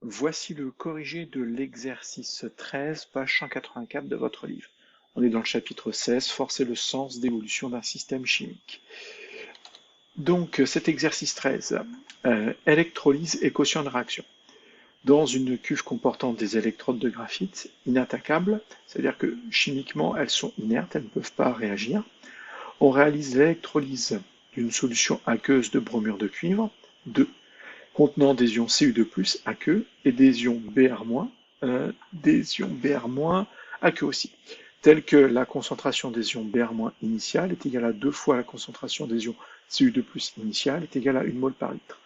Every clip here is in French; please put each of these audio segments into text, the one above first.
Voici le corrigé de l'exercice 13, page 184 de votre livre. On est dans le chapitre 16, Force et le sens d'évolution d'un système chimique. Donc cet exercice 13, électrolyse et quotient de réaction. Dans une cuve comportant des électrodes de graphite inattaquables, c'est-à-dire que chimiquement elles sont inertes, elles ne peuvent pas réagir, on réalise l'électrolyse d'une solution aqueuse de bromure de cuivre, contenant des ions Cu2+, aqueux, et des ions Br-, aqueux aussi, tels que la concentration des ions Br- initiale est égale à 2 fois la concentration des ions Cu2+ initiale est égale à 1 mol par litre.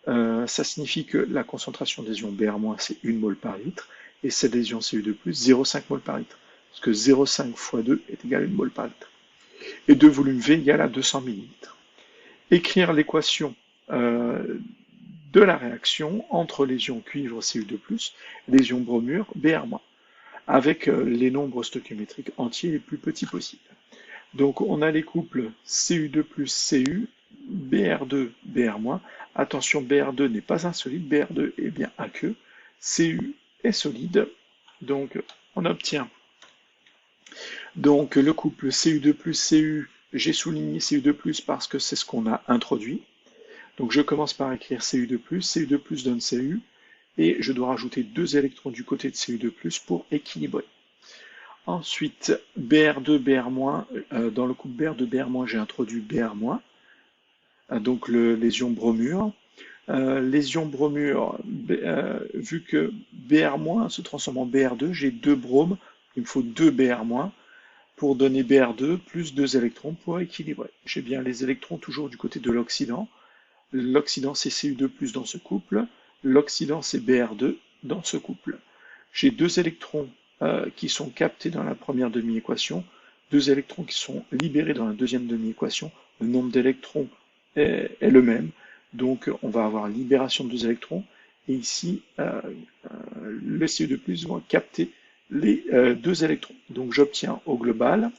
Ça signifie que la concentration des ions Br- c'est 1 mol par litre, et celle des ions Cu2+, 0,5 mol par litre, parce que 0,5 fois 2 est égal à 1 mol par litre. Et 2 volume V égale à 200 millilitres. Écrire l'équation de la réaction entre les ions cuivre Cu2+, et les ions bromure Br-, avec les nombres stoichiométriques entiers les plus petits possibles. Donc on a les couples Cu2+, Cu, Br2, Br-. Attention, Br2 n'est pas un solide, Br2 est bien aqueux, Cu est solide, donc on obtient donc le couple Cu2+, Cu, j'ai souligné Cu2+, parce que c'est ce qu'on a introduit. Donc je commence par écrire Cu2+, Cu2+ donne Cu, et je dois rajouter 2 électrons du côté de Cu2+, pour équilibrer. Ensuite, Br2, Br-, dans le couple Br2, Br-, j'ai introduit Br-, donc les ions bromure. Les ions bromure, vu que Br- se transforme en Br2, j'ai 2 bromes, il me faut 2 Br- pour donner Br2 plus 2 électrons pour équilibrer. J'ai bien les électrons toujours du côté de l'oxydant. L'oxydant c'est Cu2+ dans ce couple, l'oxydant c'est Br2 dans ce couple. J'ai 2 électrons qui sont captés dans la première demi-équation, 2 électrons qui sont libérés dans la deuxième demi-équation. Le nombre d'électrons est le même, donc on va avoir libération de 2 électrons, et ici le Cu2+ va capter les 2 électrons. Donc j'obtiens au global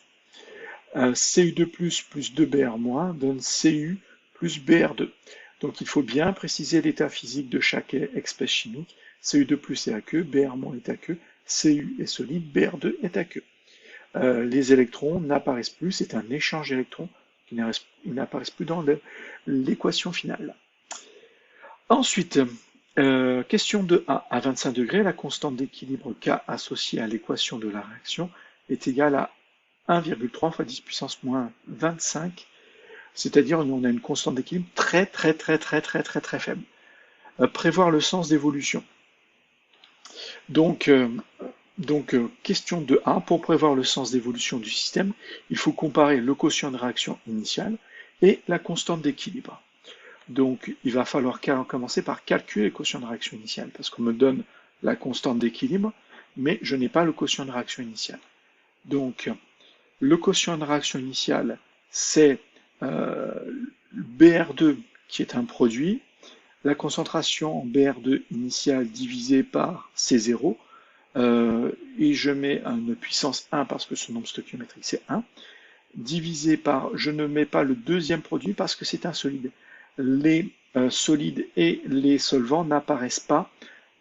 Cu2+ plus 2Br- donne Cu plus Br2. Donc il faut bien préciser l'état physique de chaque espèce chimique. Cu2+ est aqueux, Br- est aqueux, Cu est solide, Br2 est aqueux. Les électrons n'apparaissent plus, c'est un échange d'électrons qui n'apparaissent plus dans l'équation finale. Ensuite, question 2a. À 25 degrés, la constante d'équilibre K associée à l'équation de la réaction est égale à 1,3 fois 10 puissance moins 25, c'est-à-dire on a une constante d'équilibre très faible. Prévoir le sens d'évolution. Donc, question 2a, pour prévoir le sens d'évolution du système, il faut comparer le quotient de réaction initiale et la constante d'équilibre. Donc, il va falloir commencer par calculer le quotient de réaction initiale, parce qu'on me donne la constante d'équilibre, mais je n'ai pas le quotient de réaction initiale. Donc, le quotient de réaction initiale, c'est Br2 qui est un produit, la concentration en Br2 initiale divisée par C0, et je mets une puissance 1 parce que son nombre stoichiométrique c'est 1, divisé par, je ne mets pas le deuxième produit parce que c'est un solide. Les solides et les solvants n'apparaissent pas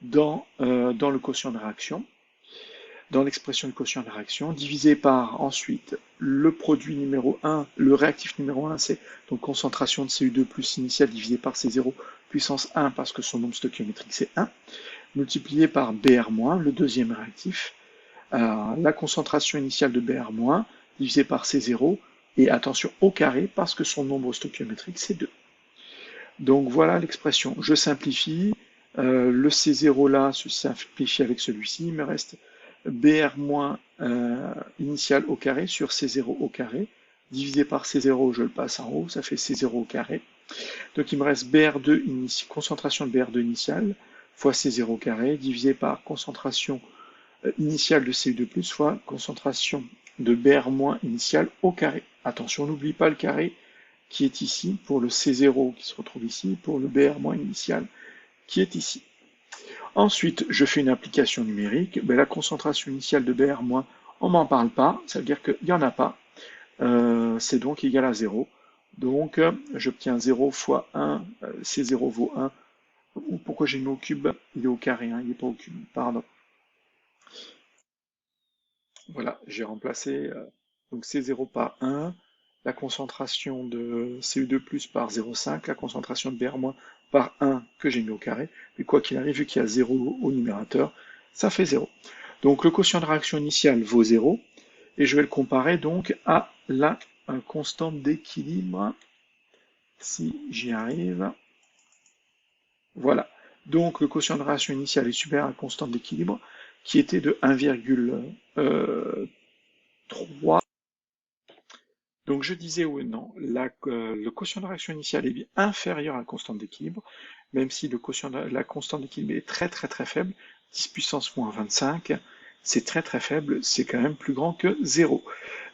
dans le quotient de réaction, dans l'expression du quotient de réaction, divisé par ensuite le produit numéro 1, le réactif numéro 1, c'est donc concentration de Cu2+ initiale divisé par C0 puissance 1 parce que son nombre stoichiométrique c'est 1, multiplié par Br-, le deuxième réactif, la concentration initiale de Br- divisé par C0, et attention au carré parce que son nombre stoichiométrique c'est 2. Donc voilà l'expression. Je simplifie, le C0 là se simplifie avec celui-ci, il me reste Br- initial au carré sur C0 au carré, divisé par C0, je le passe en haut, ça fait C0 au carré. Donc il me reste Br2 concentration de Br2 initiale fois C0 au carré, divisé par concentration initiale de Cu2+, fois concentration de Br- initiale au carré. Attention, n'oublie pas le carré qui est ici, pour le C0 qui se retrouve ici, pour le Br- initial qui est ici. Ensuite, je fais une application numérique. Ben, la concentration initiale de Br-, on m'en parle pas, ça veut dire qu'il n'y en a pas. C'est donc égal à 0. Donc, j'obtiens 0 fois 1, C0 vaut 1, ou pourquoi j'ai mis au cube? Il est au carré, hein, il n'est pas au cube, pardon. Voilà, j'ai remplacé donc C0 par 1, la concentration de Cu2+ par 0,5, la concentration de Br- par 1 que j'ai mis au carré. Mais quoi qu'il arrive, vu qu'il y a 0 au numérateur, ça fait 0. Donc le quotient de réaction initiale vaut 0, et je vais le comparer donc à la constante d'équilibre, si j'y arrive. Voilà. Donc le quotient de réaction initiale est supérieur à la constante d'équilibre, qui était de 1,3. Donc je disais oui, non, le quotient de réaction initiale est bien inférieur à la constante d'équilibre, même si la constante d'équilibre est très très très faible, 10 puissance moins 25, c'est très très faible, c'est quand même plus grand que 0.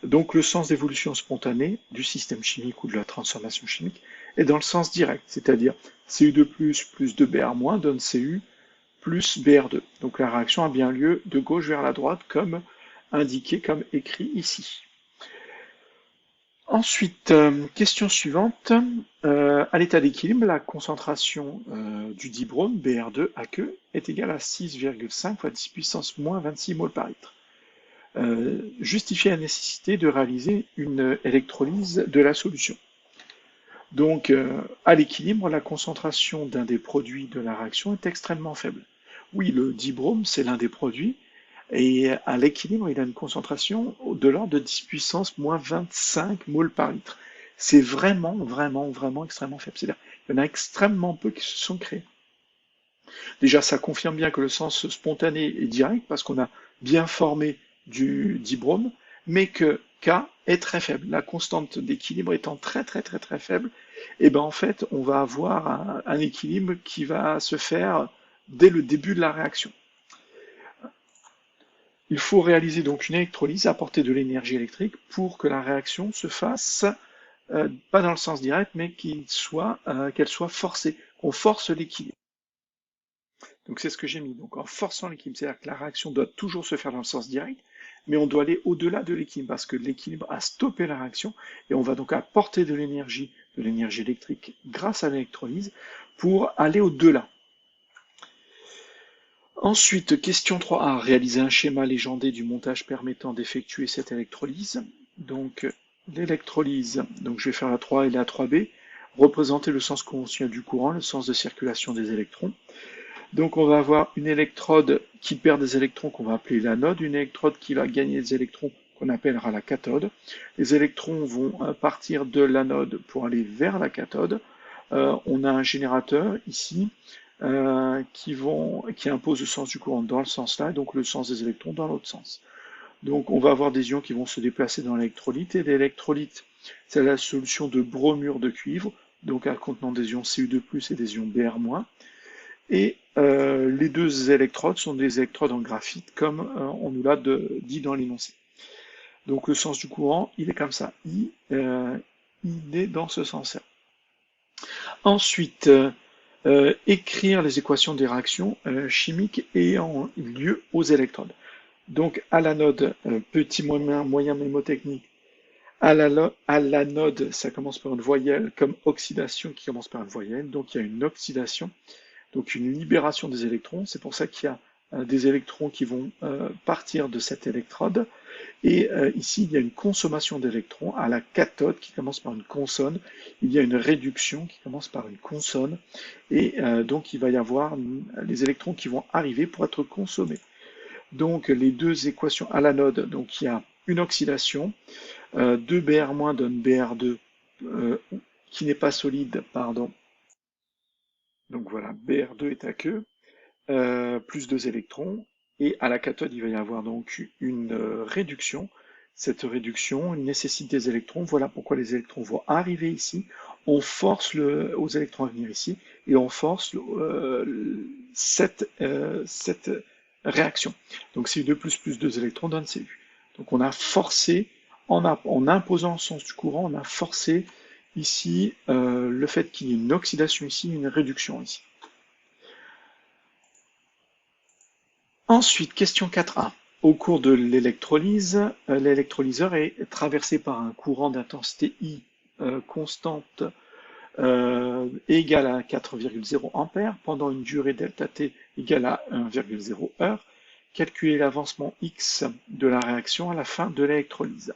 Donc le sens d'évolution spontanée du système chimique ou de la transformation chimique est dans le sens direct, c'est-à-dire Cu2+ plus 2Br- donne Cu plus Br2. Donc la réaction a bien lieu de gauche vers la droite comme indiqué, comme écrit ici. Ensuite, question suivante. À l'état d'équilibre, la concentration du dibrome, Br2 aqueux, est égale à 6,5 fois 10 puissance moins 26 mol par litre. Justifie la nécessité de réaliser une électrolyse de la solution. Donc, à l'équilibre, la concentration d'un des produits de la réaction est extrêmement faible. Oui, le dibrome, c'est l'un des produits, et à l'équilibre, il a une concentration de l'ordre de 10 puissance moins 25 mol par litre. C'est vraiment, vraiment, vraiment extrêmement faible. C'est-à-dire qu'il y en a extrêmement peu qui se sont créés. Déjà, ça confirme bien que le sens spontané est direct, parce qu'on a bien formé du dibrome, mais que K est très faible. La constante d'équilibre étant très, très, très, très faible, et ben en fait, on va avoir un équilibre qui va se faire dès le début de la réaction. Il faut réaliser donc une électrolyse, apporter de l'énergie électrique pour que la réaction se fasse, pas dans le sens direct, mais qu'elle soit forcée, qu'on force l'équilibre. Donc c'est ce que j'ai mis. Donc en forçant l'équilibre, c'est-à-dire que la réaction doit toujours se faire dans le sens direct, mais on doit aller au-delà de l'équilibre, parce que l'équilibre a stoppé la réaction, et on va donc apporter de l'énergie électrique grâce à l'électrolyse pour aller au-delà. Ensuite, question 3a, réaliser un schéma légendé du montage permettant d'effectuer cette électrolyse. Donc, l'électrolyse, donc je vais faire la 3 et la 3b, représenter le sens conventionnel du courant, le sens de circulation des électrons. Donc, on va avoir une électrode qui perd des électrons qu'on va appeler l'anode, une électrode qui va gagner des électrons qu'on appellera la cathode. Les électrons vont partir de l'anode pour aller vers la cathode. On a un générateur ici qui impose le sens du courant dans le sens là, et donc le sens des électrons dans l'autre sens. Donc on va avoir des ions qui vont se déplacer dans l'électrolyte, et l'électrolyte, c'est la solution de bromure de cuivre, donc contenant des ions Cu2+, et des ions Br-. Et les deux électrodes sont des électrodes en graphite, comme on nous l'a dit dans l'énoncé. Donc le sens du courant, il est comme ça. Il est dans ce sens-là. Ensuite, écrire les équations des réactions chimiques ayant lieu aux électrodes. Donc à l'anode, petit moyen mnémotechnique, à l'anode, ça commence par une voyelle, comme oxydation qui commence par une voyelle, donc il y a une oxydation, donc une libération des électrons, c'est pour ça qu'il y a des électrons qui vont partir de cette électrode, et ici il y a une consommation d'électrons à la cathode qui commence par une consonne, il y a une réduction qui commence par une consonne, et donc il va y avoir les électrons qui vont arriver pour être consommés. Donc les deux équations à l'anode, donc il y a une oxydation, 2Br- donne Br2 qui n'est pas solide, pardon. Donc voilà, Br2 est aqueux, plus 2 électrons, et à la cathode il va y avoir donc une réduction. Cette réduction nécessite des électrons, voilà pourquoi les électrons vont arriver ici, on force aux électrons à venir ici, et on force cette réaction. Donc Cu2 plus 2 électrons donne Cu. Donc on a forcé, en imposant le sens du courant, on a forcé ici le fait qu'il y ait une oxydation ici, une réduction ici. Ensuite, question 4a. Au cours de l'électrolyse, l'électrolyseur est traversé par un courant d'intensité I constante est égal à 4,0 ampères pendant une durée delta t égale à 1,0 heure. Calculer l'avancement X de la réaction à la fin de l'électrolyse.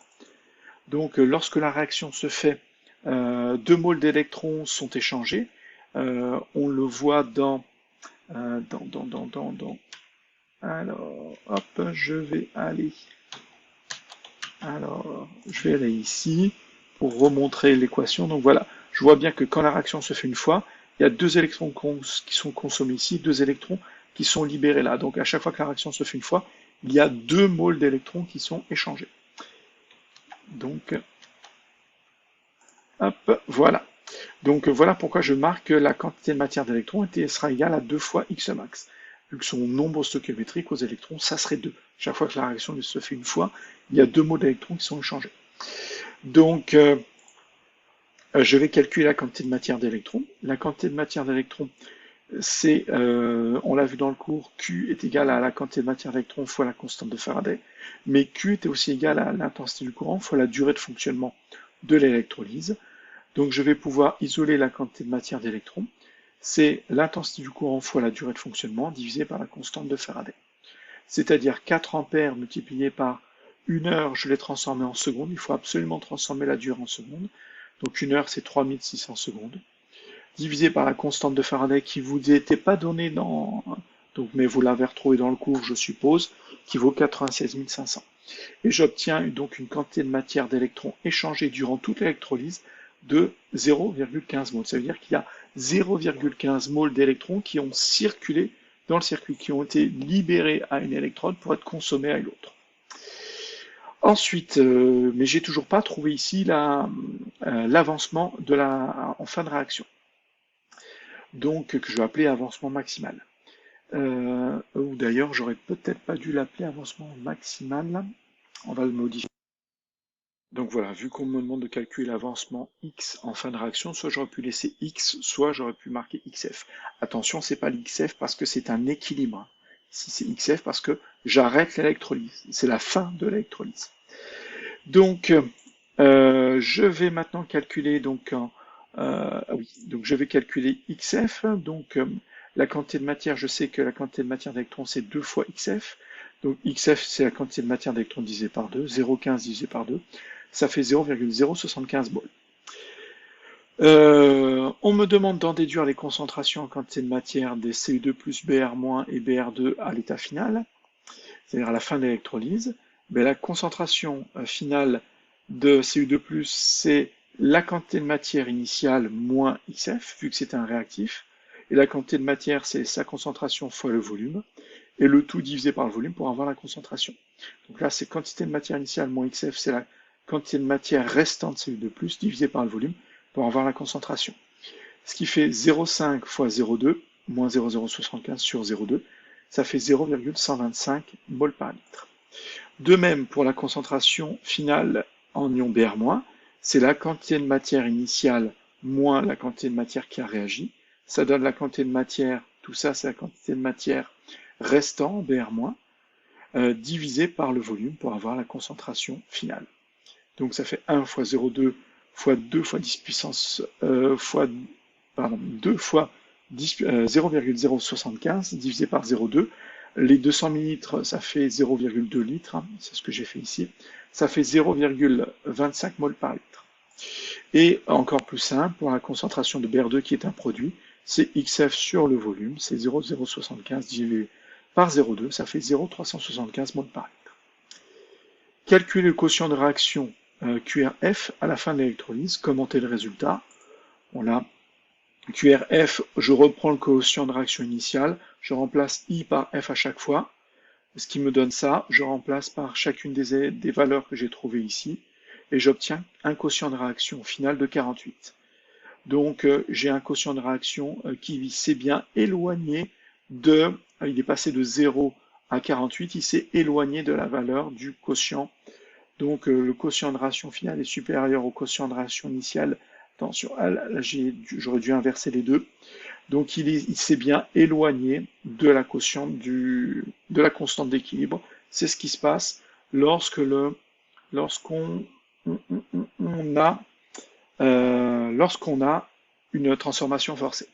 Donc, lorsque la réaction se fait, 2 moles d'électrons sont échangés. On le voit alors, hop, je vais aller ici pour remontrer l'équation. Donc voilà, je vois bien que quand la réaction se fait une fois, il y a 2 électrons qui sont consommés ici, 2 électrons qui sont libérés là. Donc à chaque fois que la réaction se fait une fois, il y a 2 moles d'électrons qui sont échangés. Donc, hop, voilà. Donc voilà pourquoi je marque que la quantité de matière d'électrons sera égale à 2 fois X max. Vu que son nombre stoichiométrique aux électrons, ça serait 2. Chaque fois que la réaction se fait une fois, il y a 2 moles d'électrons qui sont échangés. Donc, je vais calculer la quantité de matière d'électrons. La quantité de matière d'électrons, c'est, on l'a vu dans le cours, Q est égal à la quantité de matière d'électrons fois la constante de Faraday, mais Q était aussi égal à l'intensité du courant fois la durée de fonctionnement de l'électrolyse. Donc je vais pouvoir isoler la quantité de matière d'électrons. C'est l'intensité du courant fois la durée de fonctionnement divisé par la constante de Faraday. C'est-à-dire 4 ampères multiplié par 1 heure, je l'ai transformé en secondes. Il faut absolument transformer la durée en secondes. Donc 1 heure, c'est 3600 secondes. Divisé par la constante de Faraday qui vous n'était pas donnée mais vous l'avez retrouvée dans le cours, je suppose, qui vaut 96 500. Et j'obtiens donc une quantité de matière d'électrons échangée durant toute l'électrolyse de 0,15 mol. Ça veut dire qu'il y a 0,15 mol d'électrons qui ont circulé dans le circuit, qui ont été libérés à une électrode pour être consommés à une autre. Ensuite, mais j'ai toujours pas trouvé ici l'avancement en fin de réaction. Donc, que je vais appeler avancement maximal. Ou d'ailleurs, j'aurais peut-être pas dû l'appeler avancement maximal. On va le modifier. Donc voilà, vu qu'on me demande de calculer l'avancement X en fin de réaction, soit j'aurais pu laisser X, soit j'aurais pu marquer XF. Attention, c'est pas l'XF parce que c'est un équilibre. Ici, c'est XF parce que j'arrête l'électrolyse. C'est la fin de l'électrolyse. Donc, je vais maintenant calculer donc je vais calculer XF. Donc, la quantité de matière, je sais que la quantité de matière d'électrons, c'est 2 fois XF. Donc, XF, c'est la quantité de matière d'électrons divisée par 2. 0,15 divisé par 2. Ça fait 0,075 mol. On me demande d'en déduire les concentrations en quantité de matière des Cu2+, Br- et Br2 à l'état final, c'est-à-dire à la fin de l'électrolyse. Mais la concentration finale de Cu2+, c'est la quantité de matière initiale moins XF, vu que c'est un réactif. Et la quantité de matière, c'est sa concentration fois le volume. Et le tout divisé par le volume pour avoir la concentration. Donc là, c'est quantité de matière initiale moins XF, c'est la quantité de matière restante Cu2+, divisé par le volume pour avoir la concentration. Ce qui fait 0,5 fois 0,2 moins 0,075 sur 0,2, ça fait 0,125 mol par litre. De même, pour la concentration finale en ion Br-, c'est la quantité de matière initiale moins la quantité de matière qui a réagi. Ça donne la quantité de matière, tout ça c'est la quantité de matière restant Br-, divisé par le volume pour avoir la concentration finale. Donc ça fait 1 fois 0,2 fois 2 fois 10 puissance 2 fois 0,075 divisé par 0,2. Les 200 millilitres, ça fait 0,2 litres, c'est ce que j'ai fait ici. Ça fait 0,25 mol par litre. Et encore plus simple, pour la concentration de Br2 qui est un produit, c'est XF sur le volume, c'est 0,075 divisé par 0,2, ça fait 0,375 mol par litre. Calculer le quotient de réaction QRF à la fin de l'électrolyse, commenter le résultat. On a QRF, je reprends le quotient de réaction initiale, je remplace I par F à chaque fois. Ce qui me donne ça, je remplace par chacune des valeurs que j'ai trouvées ici, et j'obtiens un quotient de réaction final de 48. Donc j'ai un quotient de réaction qui s'est bien éloigné il est passé de 0 à 48, il s'est éloigné de la valeur du quotient. Donc le quotient de réaction final est supérieur au quotient de réaction initiale. Attention, j'aurais dû inverser les deux. Donc il s'est bien éloigné de la quotient de la constante d'équilibre. C'est ce qui se passe lorsqu'on a une transformation forcée.